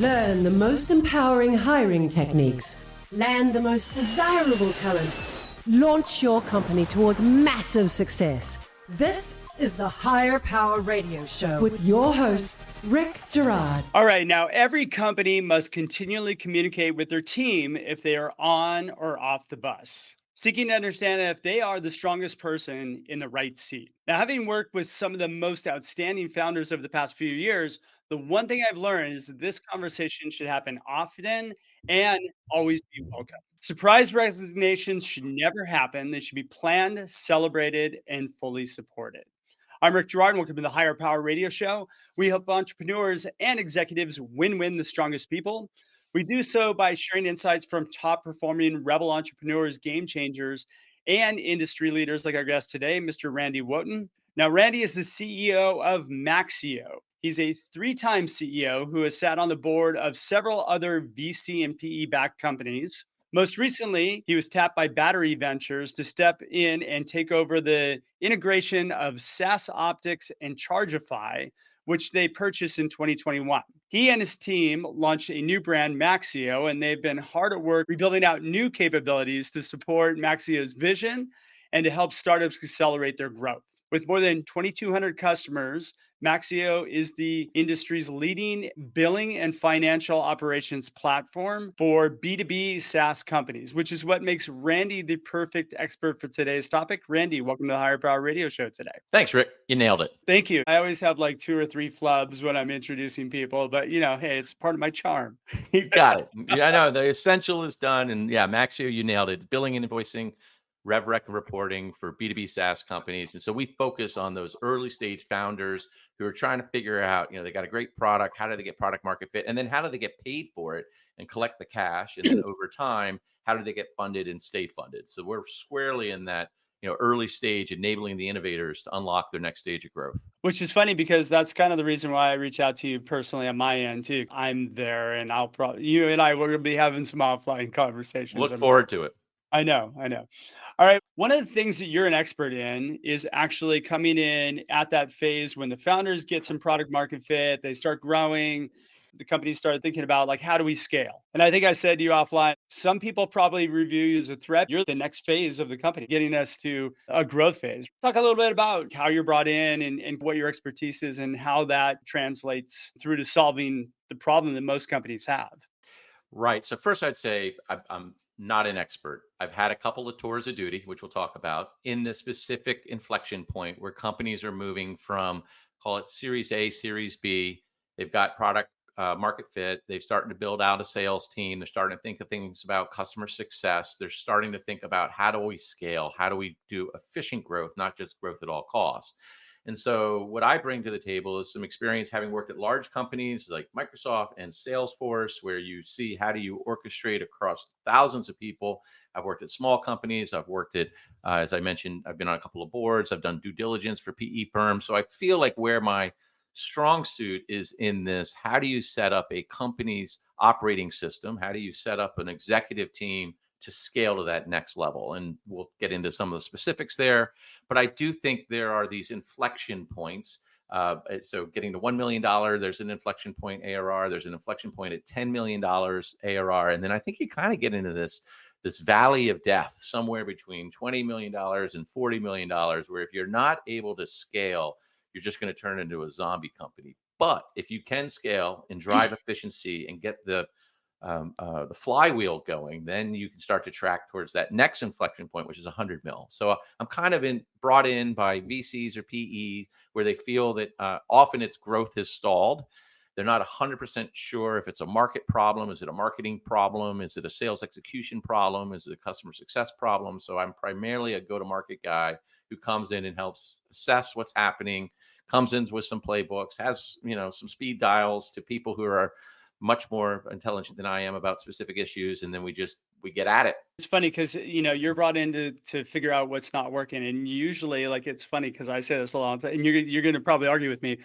Learn the most empowering hiring techniques. Land the most desirable talent. Launch your company towards massive success. This is the Higher Power Radio Show with your host, Rick Gerard. All right, now every company must continually communicate with their team if they are on or off the bus, seeking to understand if they are the strongest person in the right seat. Now, having worked with some of the most outstanding founders over the past few years, the one thing I've learned is that this conversation should happen often and always be welcome. Surprise resignations should never happen. They should be planned, celebrated, and fully supported. I'm Rick Gerard, and welcome to the Higher Power Radio Show. We help entrepreneurs and executives win the strongest people. We do so by sharing insights from top performing rebel entrepreneurs, game changers, and industry leaders like our guest today, Mr. Randy Wootton. Now, Randy is the CEO of Maxo. He's a three-time CEO who has sat on the board of several other VC and PE-backed companies. Most recently, he was tapped by Battery Ventures to step in and take over the integration of SAS Optics and Chargeify, which they purchased in 2021. He and his team launched a new brand, Maxo, and they've been hard at work rebuilding out new capabilities to support Maxio's vision and to help startups accelerate their growth. With more than 2,200 customers, Maxo is the industry's leading billing and financial operations platform for B2B SaaS companies, which is what makes Randy the perfect expert for today's topic. Randy, welcome to the Higher Power Radio Show today. Thanks, Rick. You nailed it. Thank you. I always have like 2 or 3 flubs when I'm introducing people, but hey, it's part of my charm. You got it. Yeah, I know the essential is done. And yeah, Maxo, you nailed it. Billing and invoicing, rev rec reporting for B2B SaaS companies. And so we focus on those early stage founders who are trying to figure out, they got a great product. How do they get product market fit? And then how do they get paid for it and collect the cash? And then over time, how do they get funded and stay funded? So we're squarely in that, early stage, enabling the innovators to unlock their next stage of growth. Which is funny because that's kind of the reason why I reach out to you personally on my end too. I'm there, and you and I will be having some offline conversations. Look forward to it. I know. All right. One of the things that you're an expert in is actually coming in at that phase when the founders get some product market fit, they start growing, the companies start thinking about like, how do we scale? And I think I said to you offline, some people probably review you as a threat. You're the next phase of the company, getting us to a growth phase. Talk a little bit about how you're brought in and what your expertise is and how that translates through to solving the problem that most companies have. Right. So first I'd say I'm not an expert. I've had a couple of tours of duty, which we'll talk about, in the specific inflection point where companies are moving from, call it Series A, Series B. They've got product market fit. They're starting to build out a sales team. They're starting to think of things about customer success. They're starting to think about how do we scale? How do we do efficient growth, not just growth at all costs? And so what I bring to the table is some experience having worked at large companies like Microsoft and Salesforce, where you see how do you orchestrate across thousands of people. I've worked at small companies. I've worked at, as I mentioned, I've been on a couple of boards. I've done due diligence for PE firms. So I feel like where my strong suit is in this, how do you set up a company's operating system? How do you set up an executive team to scale to that next level? And we'll get into some of the specifics there. But I do think there are these inflection points. So getting to $1 million, there's an inflection point ARR. There's an inflection point at $10 million ARR. And then I think you kind of get into this valley of death, somewhere between $20 million and $40 million, where if you're not able to scale, you're just going to turn into a zombie company. But if you can scale and drive efficiency and get the flywheel going, then you can start to track towards that next inflection point, which is 100 mil. So I'm kind of brought in by VCs or PE where they feel that often its growth has stalled. They're not 100% sure if it's a market problem. Is it a marketing problem? Is it a sales execution problem? Is it a customer success problem? So I'm primarily a go-to-market guy who comes in and helps assess what's happening, comes in with some playbooks, has some speed dials to people who are much more intelligent than I am about specific issues. And then we get at it. It's funny because, you're brought in to figure out what's not working. And usually it's funny because I say this a lot, and you're going to probably argue with me.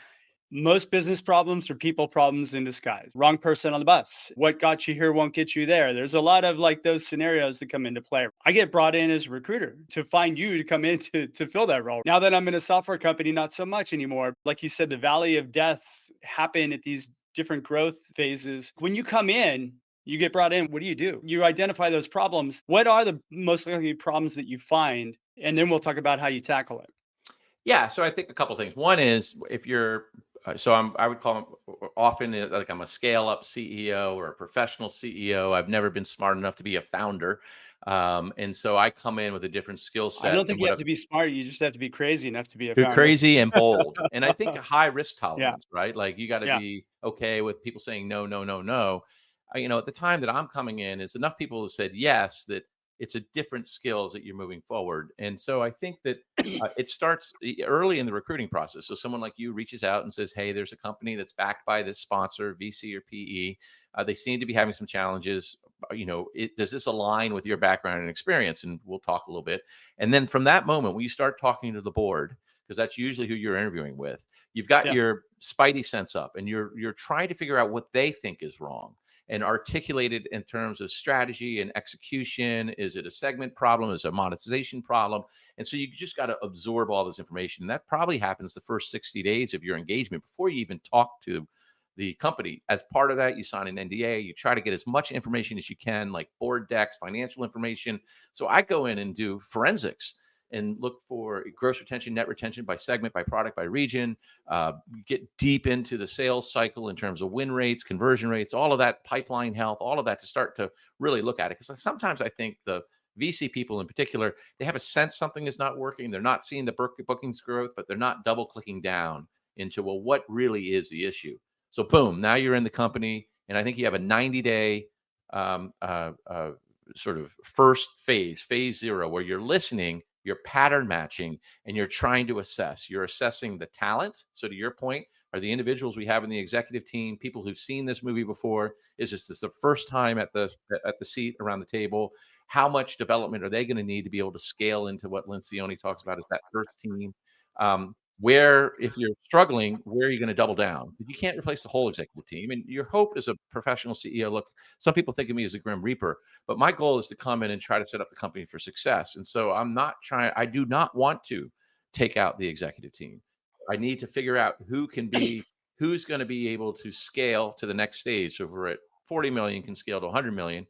Most business problems are people problems in disguise. Wrong person on the bus. What got you here won't get you there. There's a lot of like those scenarios that come into play. I get brought in as a recruiter to find you to come in to fill that role. Now that I'm in a software company, not so much anymore. Like you said, the valley of deaths happen at these different growth phases. When you come in, you get brought in, what do? You identify those problems. What are the most likely problems that you find? And then we'll talk about how you tackle it. Yeah, so I think a couple things. One is if you're, I would call them often like I'm a scale up CEO or a professional CEO. I've never been smart enough to be a founder, and so I come in with a different skill I set don't than think you what have to be smart. You just have to be crazy enough to be a Too founder. crazy and bold. And I think a high risk Yeah. tolerance, right? Like you got to Yeah. be okay with people saying no, no, no, no. At the time that I'm coming in, is enough people have said yes that it's a different skills that you're moving forward. And so I think that it starts early in the recruiting process. So someone like you reaches out and says, "Hey, there's a company that's backed by this sponsor, VC or PE. They seem to be having some challenges. Does this align with your background and experience?" And we'll talk a little bit. And then from that moment, when you start talking to the board, because that's usually who you're interviewing with, you've got Yeah. your spidey sense up, and you're trying to figure out what they think is wrong and articulate it in terms of strategy and execution. Is it a segment problem? Is it a monetization problem? And so you just got to absorb all this information. And that probably happens the first 60 days of your engagement before you even talk to the company. As part of that, you sign an NDA. You try to get as much information as you can, like board decks, financial information. So I go in and do forensics and look for gross retention, net retention by segment, by product, by region. Get deep into the sales cycle in terms of win rates, conversion rates, all of that, pipeline health, all of that, to start to really look at it. Because sometimes I think the VC people in particular, they have a sense something is not working. They're not seeing the bookings growth, but they're not double clicking down into, well, what really is the issue? So boom, now you're in the company, and I think you have a 90-day sort of first phase 0, where you're listening, you're pattern matching, and you're trying to assess. You're assessing the talent. So to your point, are the individuals we have in the executive team people who've seen this movie before? Is this the first time at the seat around the table? How much development are they going to need to be able to scale into what Lencioni talks about as that first team? Where, if you're struggling, where are you going to double down? You can't replace the whole executive team. And your hope as a professional CEO, look, some people think of me as a grim reaper, but my goal is to come in and try to set up the company for success. And so I do not want to take out the executive team. I need to figure out who's going to be able to scale to the next stage. So if we're at 40 million, can scale to 100 million,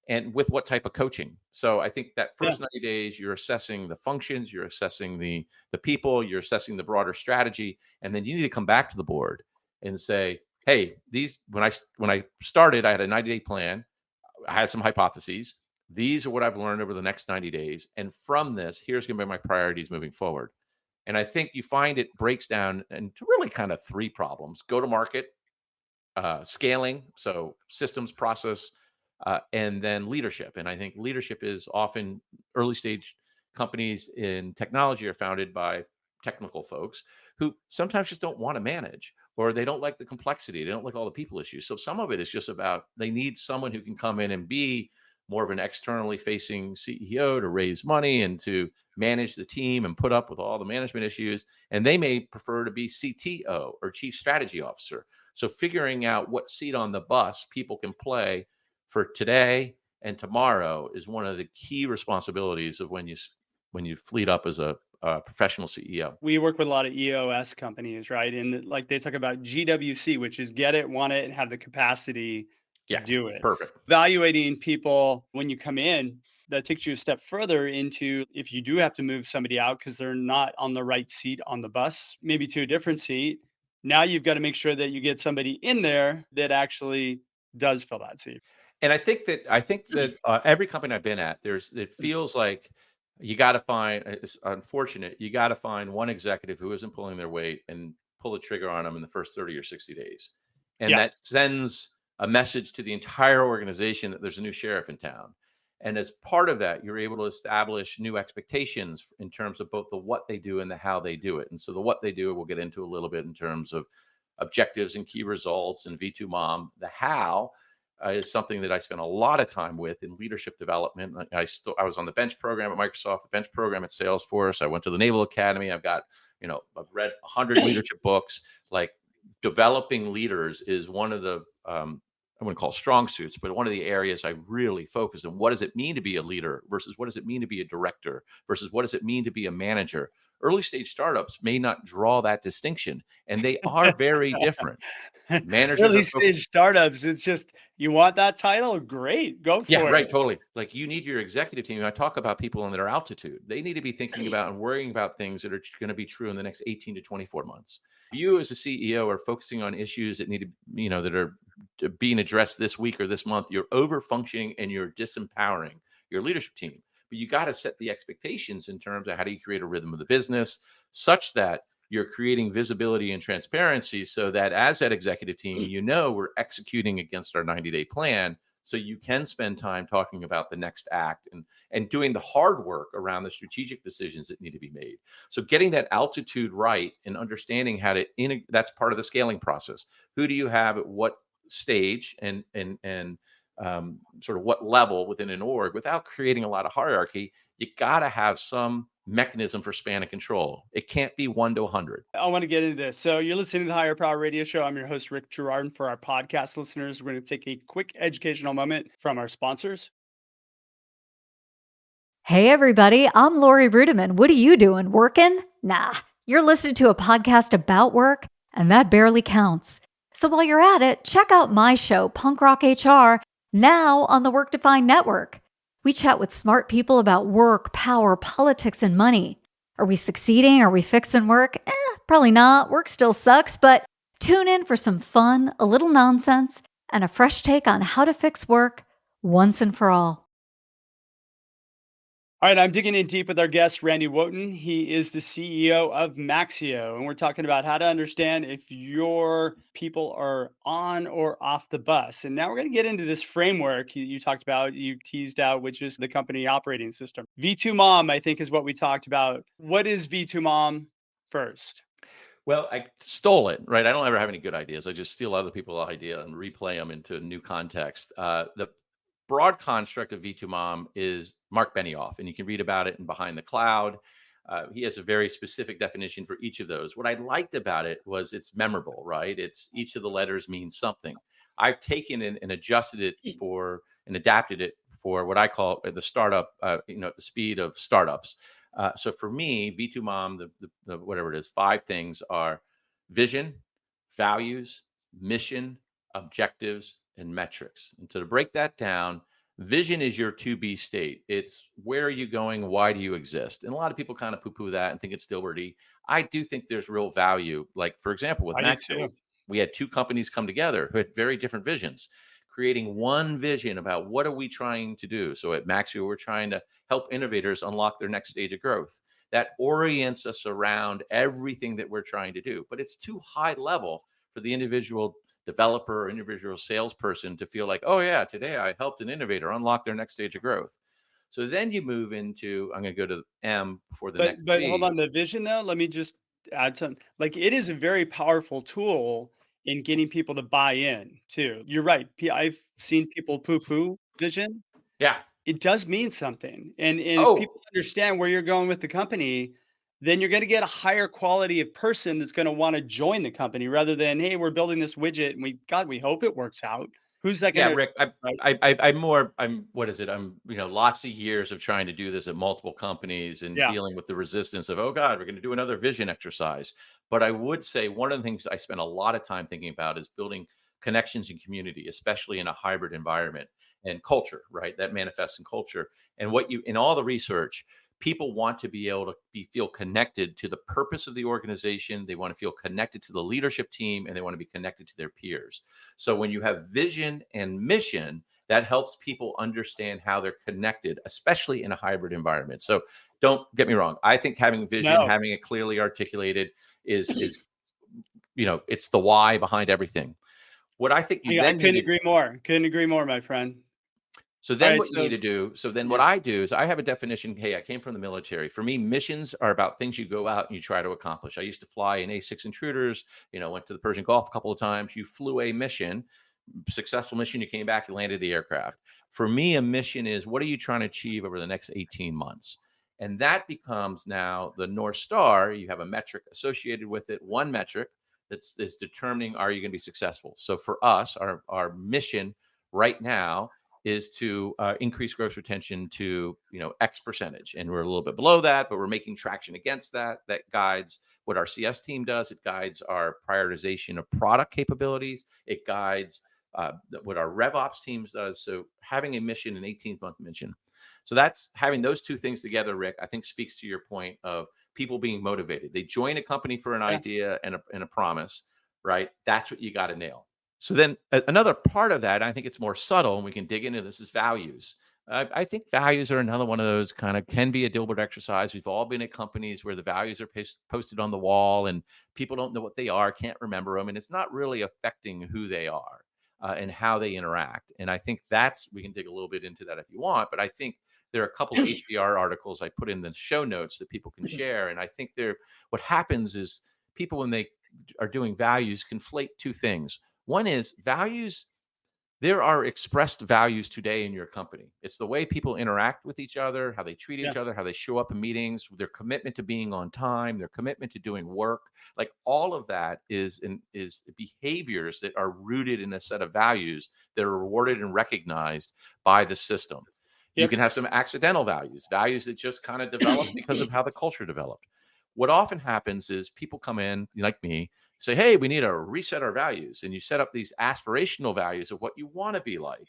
and with what type of coaching. So I think that first 90 days, you're assessing the functions, you're assessing the people, you're assessing the broader strategy, and then you need to come back to the board and say, "Hey, when I started, I had a 90-day plan. I had some hypotheses. These are what I've learned over the next 90 days, and from this, here's going to be my priorities moving forward." And I think you find it breaks down into really kind of 3 problems: go to market, scaling, so systems, process, and then leadership. And I think leadership is often, early stage companies in technology are founded by technical folks who sometimes just don't want to manage, or they don't like the complexity. They don't like all the people issues. So some of it is just about, they need someone who can come in and be more of an externally facing CEO to raise money and to manage the team and put up with all the management issues. And they may prefer to be CTO or chief strategy officer. So figuring out what seat on the bus people can play for today and tomorrow is one of the key responsibilities of when you fleet up as a professional CEO. We work with a lot of EOS companies, right? And like they talk about GWC, which is get it, want it, and have the capacity to do it. Perfect. Evaluating people when you come in, that takes you a step further into, if you do have to move somebody out because they're not on the right seat on the bus, maybe to a different seat. Now you've got to make sure that you get somebody in there that actually does fill that seat. And I think that every company I've been at, it feels like you got to find. It's unfortunate. You got to find one executive who isn't pulling their weight and pull the trigger on them in the first 30 or 60 days, and Yeah. that sends a message to the entire organization that there's a new sheriff in town. And as part of that, you're able to establish new expectations in terms of both the what they do and the how they do it. And so the what they do, we'll get into a little bit in terms of objectives and key results and V2 Mom. The how is something that I spent a lot of time with in leadership development. I was on the bench program at Microsoft, the bench program at Salesforce. I went to the Naval Academy. I've read 100 leadership books. Like, developing leaders is one of the, I wouldn't call it strong suits, but one of the areas I really focus on. What does it mean to be a leader versus what does it mean to be a director versus what does it mean to be a manager? Early stage startups may not draw that distinction, and they are very different. Managers Early are focused. stage startups, it's just, you want that title? Great, go Yeah, for right, it. totally. Like you need your executive team. I talk about people on their altitude. They need to be thinking about and worrying about things that are going to be true in the next 18 to 24 months. You as a CEO are focusing on issues that need to, that are being addressed this week or this month. You're over functioning and you're disempowering your leadership team. But you got to set the expectations in terms of how do you create a rhythm of the business such that you're creating visibility and transparency so that as that executive team, we're executing against our 90-day plan so you can spend time talking about the next act and doing the hard work around the strategic decisions that need to be made. So getting that altitude right and understanding how to that's part of the scaling process. Who do you have at what stage and sort of what level within an org without creating a lot of hierarchy? You got to have some mechanism for span of control. It can't be 1 to 100. I want to get into this. So you're listening to the Higher Power Radio Show. I'm your host, Rick Gerard. And for our podcast listeners, we're going to take a quick educational moment from our sponsors. Hey, everybody, I'm Lori Rudiman. What are you doing? Working? Nah, you're listening to a podcast about work, and that barely counts. So while you're at it, check out my show, Punk Rock HR, now on the Work Defined Network. We chat with smart people about work, power, politics, and money. Are we succeeding? Are we fixing work? Probably not. Work still sucks, but tune in for some fun, a little nonsense, and a fresh take on how to fix work once and for all. All right, I'm digging in deep with our guest, Randy Wootton. He is the CEO of Maxo, and we're talking about how to understand if your people are on or off the bus. And now we're going to get into this framework you talked about, you teased out, which is the company operating system. V2 Mom, I think, is what we talked about. What is V2 Mom first? Well, I stole it, right? I don't ever have any good ideas. I just steal other people's idea and replay them into a new context. The broad construct of V2 Mom is Mark Benioff, and you can read about it in Behind the Cloud. He has a very specific definition for each of those. What I liked about it was it's memorable, right? It's each of the letters means something. I've taken it and adjusted it for and adapted it for what I call the startup, at the speed of startups. So for me, V2 Mom, the whatever it is, 5 things are vision, values, mission, objectives, and metrics. And to break that down, vision is your to be state. It's where are you going? Why do you exist? And a lot of people kind of poo poo that and think it's still wordy. I do think there's real value. Like, for example, with I do Maxo, too. we had 2 companies come together who had very different visions, creating one vision about what are we trying to do. So at Maxo, we're trying to help innovators unlock their next stage of growth. That orients us around everything that we're trying to do. But it's too high level for the individual developer or individual salesperson to feel like, oh yeah, today I helped an innovator unlock their next stage of growth. So then you move into, I'm going to go to M before the next But hold V. on, the vision though, let me just add some. Like, it is a very powerful tool in getting people to buy in too. You're right. I've seen people poo-poo vision. Yeah. It does mean something. And if Oh, people understand where you're going with the company, then you're going to get a higher quality of person that's going to want to join the company rather than, hey, we're building this widget and we hope it works out. Who's that going yeah, to, Rick. right? I'm. What is it? I'm. Lots of years of trying to do this at multiple companies and Yeah. dealing with the resistance of, oh God, we're going to do another vision exercise. But I would say one of the things I spend a lot of time thinking about is building connections and community, especially in a hybrid environment and culture. Right, that manifests in culture. And what you in all the research, people want to be able to feel connected to the purpose of the organization. They want to feel connected to the leadership team, and they want to be connected to their peers. So when you have vision and mission, that helps people understand how they're connected, especially in a hybrid environment. So don't get me wrong. I think having vision, No, having it clearly articulated is it's the why behind everything. What I think you I then need couldn't to agree more. Couldn't agree more, my friend. So All then right. what you need So, to do, so then what yeah. I do is I have a definition. Hey, I came from the military. For me, missions are about things you go out and you try to accomplish. I used to fly in A6 intruders, went to the Persian Gulf a couple of times. You flew a mission, successful mission, you came back, you landed the aircraft. For me, a mission is what are you trying to achieve over the next 18 months? And that becomes now the North Star. You have a metric associated with it, one metric that's determining are you going to be successful. So for us, our mission right now is to increase gross retention to X percentage, and we're a little bit below that, but we're making traction against that. That guides what our CS team does. It guides our prioritization of product capabilities. It guides what our RevOps teams does. So having a mission, an 18-month mission. So that's having those two things together, Rick, I think speaks to your point of people being motivated. They join a company for an idea and a promise, right? That's what you got to nail. So then another part of that, I think it's more subtle, and we can dig into this, is values. I think values are another one of those kind of can be a Dilbert exercise. We've all been at companies where the values are posted on the wall and people don't know what they are, can't remember them, and it's not really affecting who they are and how they interact. And I think we can dig a little bit into that if you want, but I think there are a couple of HBR articles I put in the show notes that people can share. And I think what happens is people, when they are doing values, conflate two things. One is values. There are expressed values today in your company. It's the way people interact with each other, how they treat each other, how they show up in meetings, their commitment to being on time, their commitment to doing work. Like all of that is behaviors that are rooted in a set of values that are rewarded and recognized by the system. You can have some accidental values that just kind of develop because of how the culture developed. What often happens is people come in, like me, say, hey, we need to reset our values. And you set up these aspirational values of what you want to be like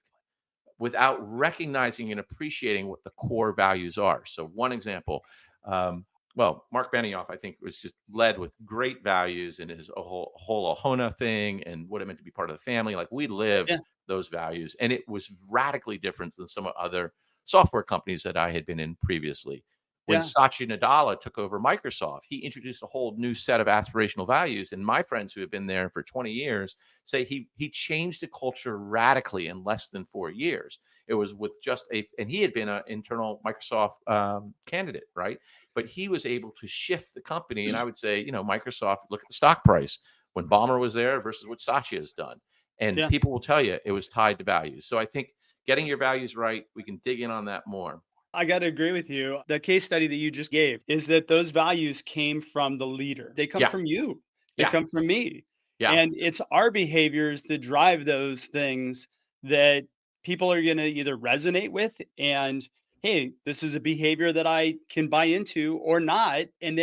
without recognizing and appreciating what the core values are. So one example, Mark Benioff, I think, was just led with great values in his whole Ohana thing and what it meant to be part of the family. Like we lived those values, and it was radically different than some other software companies that I had been in previously. When Satya Nadella took over Microsoft, he introduced a whole new set of aspirational values. And my friends who have been there for 20 years say he changed the culture radically in less than 4 years. It was with and he had been an internal Microsoft candidate, right? But he was able to shift the company. And I would say, Microsoft, look at the stock price when Ballmer was there versus what Satya has done. And people will tell you it was tied to values. So I think getting your values right, we can dig in on that more. I got to agree with you. The case study that you just gave is that those values came from the leader. They come from you. They come from me. Yeah. And it's our behaviors that drive those things that people are going to either resonate with and, hey, this is a behavior that I can buy into or not. And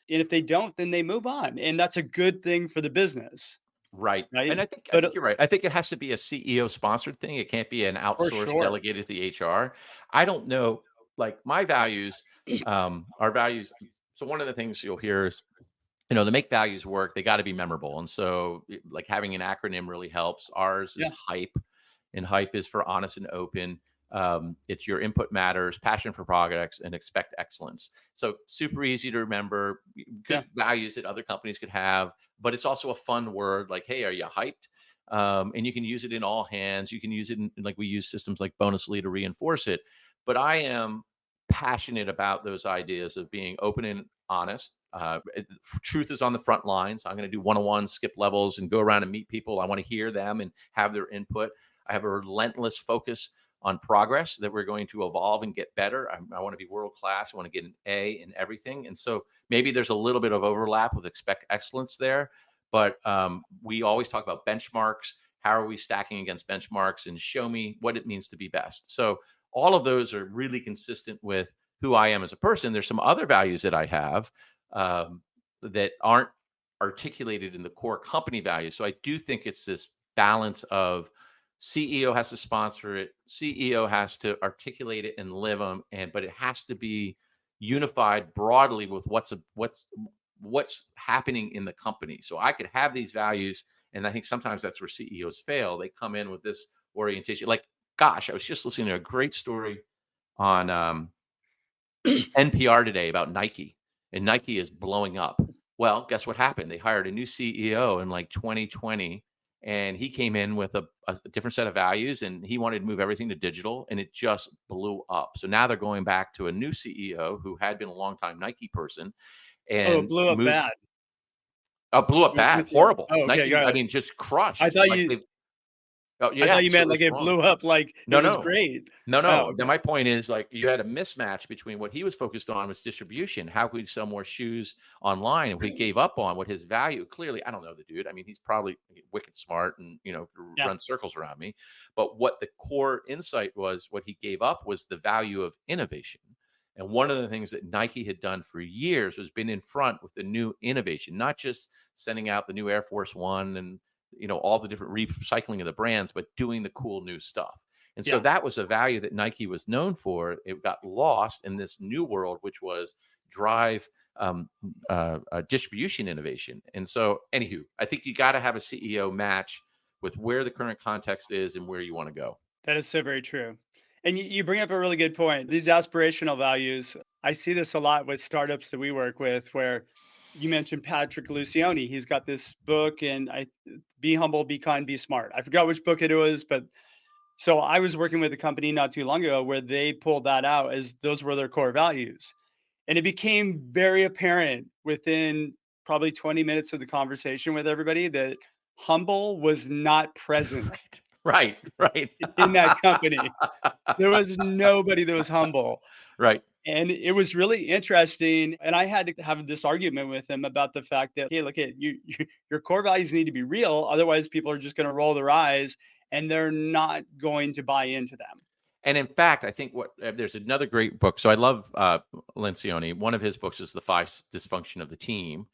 if they don't, then they move on. And that's a good thing for the business. Right. And I think you're right. I think it has to be a CEO sponsored thing. It can't be an outsourced delegated to the HR. I don't know, like my values, our values. So one of the things you'll hear is, to make values work, they got to be memorable. And so like having an acronym really helps. Ours is HYPE, and HYPE is for honest and open. It's your input matters, passion for projects, and expect excellence. So super easy to remember, good values that other companies could have, but it's also a fun word like, hey, are you hyped? And you can use it in all hands. You can use it in like we use systems like Bonusly to reinforce it. But I am passionate about those ideas of being open and honest. Truth is on the front lines. I'm going to do one-on-one, skip levels, and go around and meet people. I want to hear them and have their input. I have a relentless focus on progress, that we're going to evolve and get better. I want to be world-class. I want to get an A in everything. And so maybe there's a little bit of overlap with expect excellence there, but we always talk about benchmarks. How are we stacking against benchmarks, and show me what it means to be best? So all of those are really consistent with who I am as a person. There's some other values that I have that aren't articulated in the core company values. So I do think it's this balance of CEO has to sponsor it, CEO has to articulate it and live them, but it has to be unified broadly with what's happening in the company. So I could have these values, and I think sometimes that's where CEOs fail. They come in with this orientation. Like, gosh, I was just listening to a great story on NPR today about Nike, and Nike is blowing up. Well, guess what happened? They hired a new CEO in like 2020. And he came in with a different set of values, and he wanted to move everything to digital, and it just blew up. So now they're going back to a new CEO who had been a longtime Nike person. And it blew up bad. Oh, blew up bad. Horrible. Oh, okay, Nike, I mean, just crushed. I thought Oh I yeah, thought you so it meant was like it wrong. blew up, like it No, was no. great. No, Oh, no. Then okay. my point is like you had a mismatch between what he was focused on was distribution. How could he sell more shoes online? And we gave up on what his value clearly. I don't know the dude. I mean, he's probably wicked smart and Yeah. run circles around me. But what the core insight was, what he gave up was the value of innovation. And one of the things that Nike had done for years was been in front with the new innovation, not just sending out the new Air Force One and all the different recycling of the brands, but doing the cool new stuff. And so Yeah. that was a value that Nike was known for. It got lost in this new world, which was drive distribution innovation. And so, anywho, I think you got to have a CEO match with where the current context is and where you want to go. That is so very true. And you bring up a really good point. These aspirational values, I see this a lot with startups that we work with, where you mentioned Patrick Lucioni. He's got this book, and be humble, be kind, be smart. I forgot which book it was, but so I was working with a company not too long ago where they pulled that out as those were their core values. And it became very apparent within probably 20 minutes of the conversation with everybody that humble was not present Right, right, in that company. There was nobody that was humble. right. And it was really interesting. And I had to have this argument with him about the fact that, hey, look at your core values need to be real. Otherwise, people are just going to roll their eyes and they're not going to buy into them. And in fact, I think there's another great book. So I love Lencioni. One of his books is The Five Dysfunction of the Team.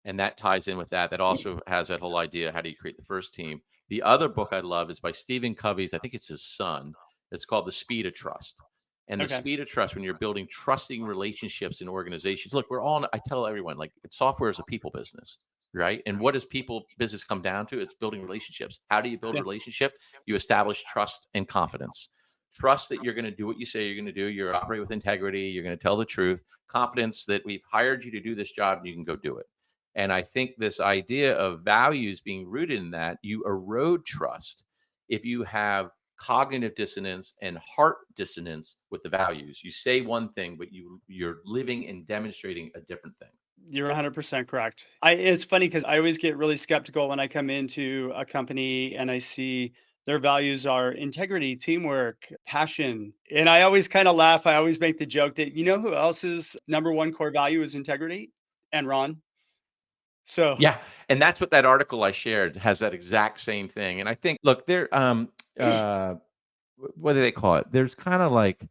And that ties in with that. That also has that whole idea, how do you create the first team? The other book I love is by Stephen Covey's, I think it's his son. It's called The Speed of Trust. And the Okay. speed of trust, when you're building trusting relationships in organizations. Look, I tell everyone, like, software is a people business, right? And what does people business come down to? It's building relationships. How do you build a Yeah. relationship? You establish trust and confidence. Trust that you're going to do what you say you're going to do. You're operate with integrity. You're going to tell the truth. Confidence that we've hired you to do this job and you can go do it. And I think this idea of values being rooted in that, you erode trust if you have cognitive dissonance and heart dissonance with the values. You say one thing, but you're living and demonstrating a different thing. You're 100% correct. It's funny because I always get really skeptical when I come into a company and I see their values are integrity, teamwork, passion. And I always kind of laugh. I always make the joke that, who else's number one core value is integrity? Enron. So, Yeah, and that's what that article I shared has, that exact same thing. And I think, look, there, what do they call it? There's kind of like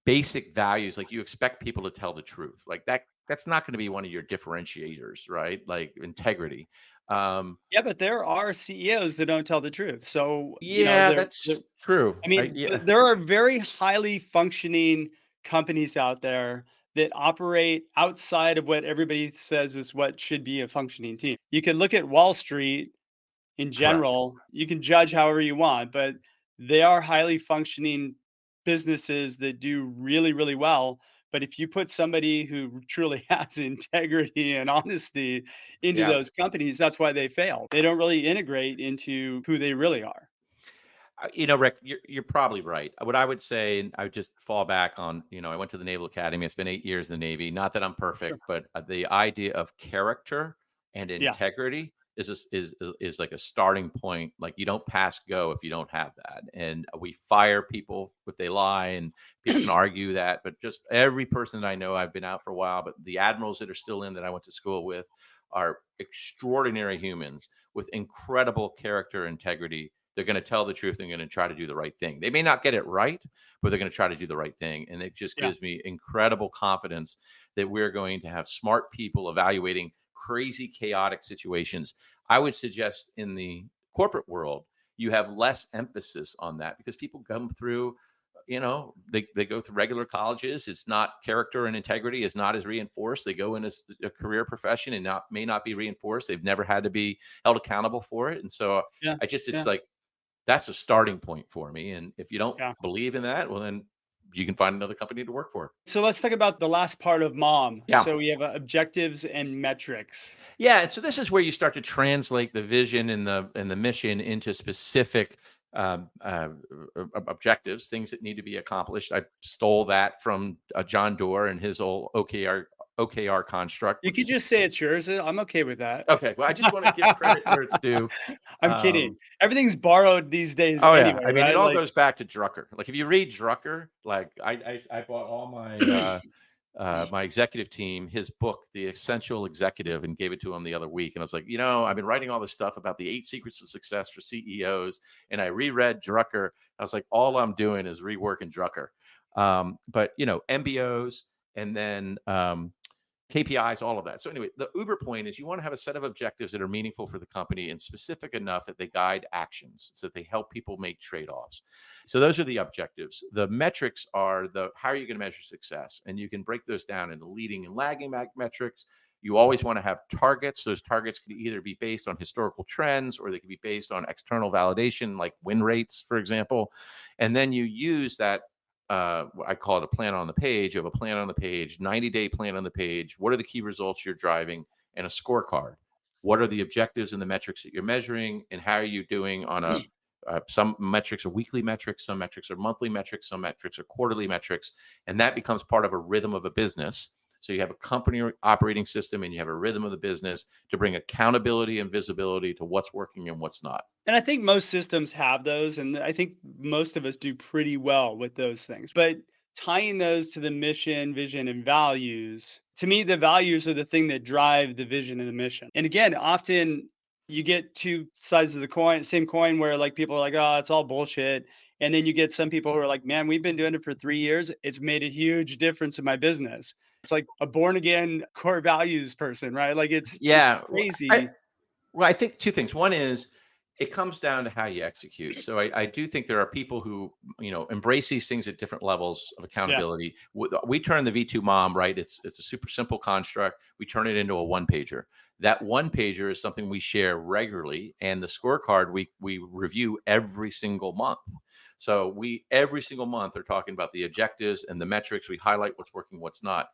basic values, like you expect people to tell the truth, like that's not going to be one of your differentiators, right? Like integrity. yeah, but there are CEOs that don't tell the truth. So, Yeah, that's true. I mean, Yeah, there are very highly functioning companies out there that operate outside of what everybody says is what should be a functioning team. You can look at Wall Street in correct. general, you can judge however you want, but they are highly functioning businesses that do really, really well. But if you put somebody who truly has integrity and honesty into Yeah. those companies, that's why they fail. They don't really integrate into who they really are. Rick, you're probably right. What I would say, and I would just fall back on, I went to the Naval Academy. I spent 8 years in the Navy. Not that I'm Sure. perfect, but the idea of character and Yeah. integrity is like a starting point. Like you don't pass go if you don't have that. And we fire people if they lie, and people can argue that. But just every person that I know, I've been out for a while, but the admirals that are still in that I went to school with are extraordinary humans with incredible character, integrity. They're going to tell the truth and going to try to do the right thing. They may not get it right, but they're going to try to do the right thing. And it just Yeah. gives me incredible confidence that we're going to have smart people evaluating crazy, chaotic situations. I would suggest in the corporate world, you have less emphasis on that because people come through, they go through regular colleges. It's not, character and integrity is not as reinforced. They go in as a career profession and may not be reinforced. They've never had to be held accountable for it. And so Yeah. it's Yeah. like, that's a starting point for me. And if you don't Yeah. believe in that, well, then you can find another company to work for. So let's talk about the last part of mom. Yeah. So we have objectives and metrics. Yeah. And so this is where you start to translate the vision and the mission into specific objectives, things that need to be accomplished. I stole that from John Doerr and his old OKR construct. You Which could is just say it's yours. I'm okay with that. okay. Well, I just want to give credit where it's due. I'm kidding. Everything's borrowed these days Oh yeah, anyway, I mean it right? all Like, goes back to Drucker. Like if you read Drucker, like I bought all my my executive team his book, The Essential Executive, and gave it to him the other week. And I was like, I've been writing all this stuff about the 8 secrets of success for CEOs, and I reread Drucker. I was like, all I'm doing is reworking Drucker. But MBOs and then KPIs, all of that. So anyway, the Uber point is you want to have a set of objectives that are meaningful for the company and specific enough that they guide actions, so that they help people make trade-offs. So those are the objectives. The metrics are how are you going to measure success? And you can break those down into leading and lagging metrics. You always want to have targets. Those targets could either be based on historical trends or they could be based on external validation, like win rates, for example. And then you use that I call it a plan on the page. You have a plan on the page, 90-day plan on the page. What are the key results you're driving? And a scorecard. What are the objectives and the metrics that you're measuring? And how are you doing on some metrics are weekly metrics, some metrics are monthly metrics, some metrics are quarterly metrics. And that becomes part of a rhythm of a business. So you have a company operating system and you have a rhythm of the business to bring accountability and visibility to what's working and what's not. and I think most systems have those, and I think most of us do pretty well with those things. But tying those to the mission, vision, and values, to me, the values are the thing that drive the vision and the mission. And again, often you get two sides of the same coin, where like people are like, oh, it's all bullshit. And then you get some people who are like, man, we've been doing it for 3 years. It's made a huge difference in my business. It's like a born again core values person, right? Like it's crazy. I think two things. One is it comes down to how you execute. So I do think there are people who, embrace these things at different levels of accountability. We turn the V2 mom, right? It's a super simple construct. We turn it into a one pager. That one pager is something we share regularly. And the scorecard we review every single month. So we every single month are talking about the objectives and the metrics. We highlight what's working, what's not.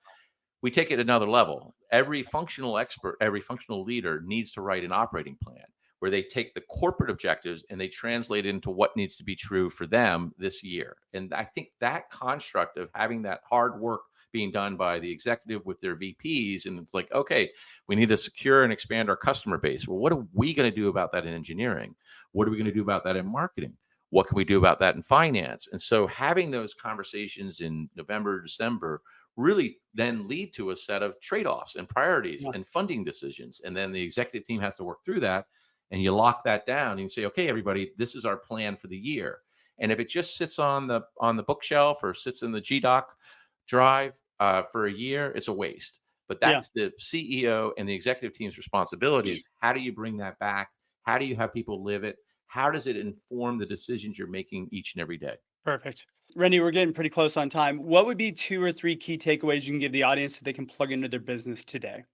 We take it another level. Every functional expert, every functional leader needs to write an operating plan where they take the corporate objectives and they translate it into what needs to be true for them this year. And I think that construct of having that hard work being done by the executive with their VPs, and it's like, okay, we need to secure and expand our customer base. Well, what are we going to do about that in engineering? What are we going to do about that in marketing? What can we do about that in finance? And so having those conversations in November, December really then lead to a set of trade-offs and priorities and funding decisions. And then the executive team has to work through that. And you lock that down and you say, okay, everybody, this is our plan for the year. And if it just sits on the bookshelf or sits in the GDoc drive for a year, it's a waste. But that's the CEO and the executive team's responsibilities. How do you bring that back? How do you have people live it? How does it inform the decisions you're making each and every day? Perfect. Randy, we're getting pretty close on time. What would be 2 or 3 key takeaways you can give the audience that they can plug into their business today?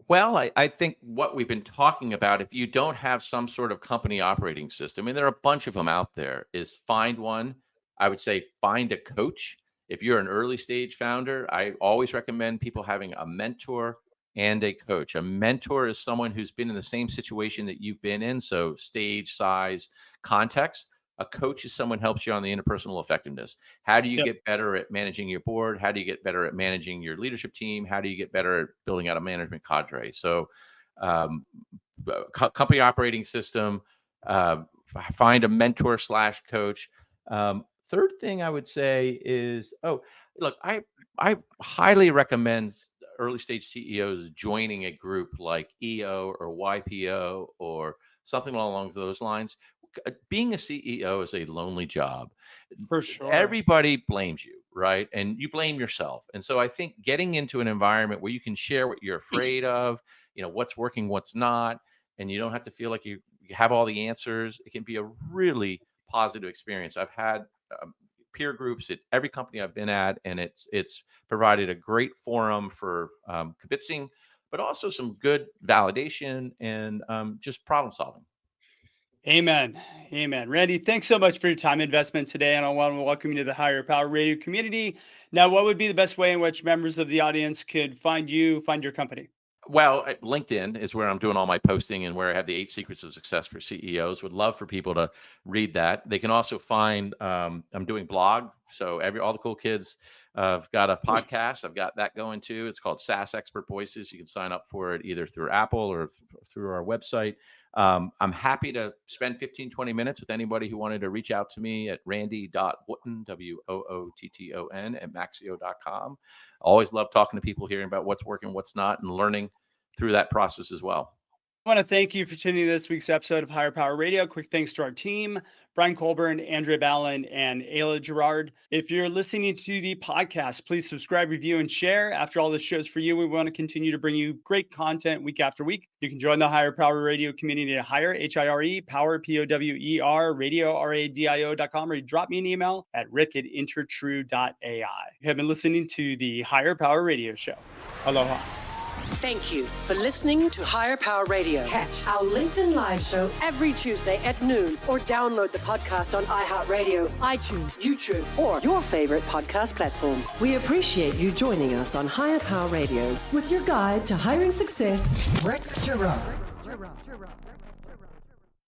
Well, I think what we've been talking about, if you don't have some sort of company operating system, and there are a bunch of them out there, is find one. I would say find a coach. If you're an early stage founder, I always recommend people having a mentor and a coach. A mentor is someone who's been in the same situation that you've been in, so stage, size, context. A coach is someone who helps you on the interpersonal effectiveness. How do you get better at managing your board? How do you get better at managing your leadership team? How do you get better at building out a management cadre? So company operating system, find a mentor / coach. Third thing I would say is, look, I highly recommend early stage CEOs joining a group like EO or YPO or something along those lines. Being a CEO is a lonely job. For sure. Everybody blames you, right? And you blame yourself. And so I think getting into an environment where you can share what you're afraid of, what's working, what's not, and you don't have to feel like you have all the answers, it can be a really positive experience. I've had peer groups at every company I've been at, and it's provided a great forum for convincing, but also some good validation and just problem solving. Amen. Amen. Randy, thanks so much for your time investment today. And I want to welcome you to the Higher Power Radio community. Now, what would be the best way in which members of the audience could find your company? Well, LinkedIn is where I'm doing all my posting and where I have the 8 secrets of success for CEOs. Would love for people to read that. They can also find, I'm doing blog. So all the cool kids I've got a podcast. I've got that going too. It's called SaaS Expert Voices. You can sign up for it either through Apple or through our website. I'm happy to spend 15, 20 minutes with anybody who wanted to reach out to me at randy.wootton, WOOTTON, at maxio.com. Always love talking to people, hearing about what's working, what's not, and learning through that process as well. I want to thank you for tuning in to this week's episode of Higher Power Radio. Quick thanks to our team, Brian Colburn, Andrea Ballin, and Rick Gerard. If you're listening to the podcast, please subscribe, review, and share. After all this shows for you, we want to continue to bring you great content week after week. You can join the Higher Power Radio community at Higher, H-I-R-E, Power, P-O-W-E-R, radio, R-A-D-I-O.com, or you drop me an email at rick@intertrue.ai. You have been listening to the Higher Power Radio Show. Aloha. Thank you for listening to Higher Power Radio. Catch our LinkedIn Live show every Tuesday at noon, or download the podcast on iHeartRadio, iTunes, YouTube, or your favorite podcast platform. We appreciate you joining us on Higher Power Radio with your guide to hiring success, Rick Gerard.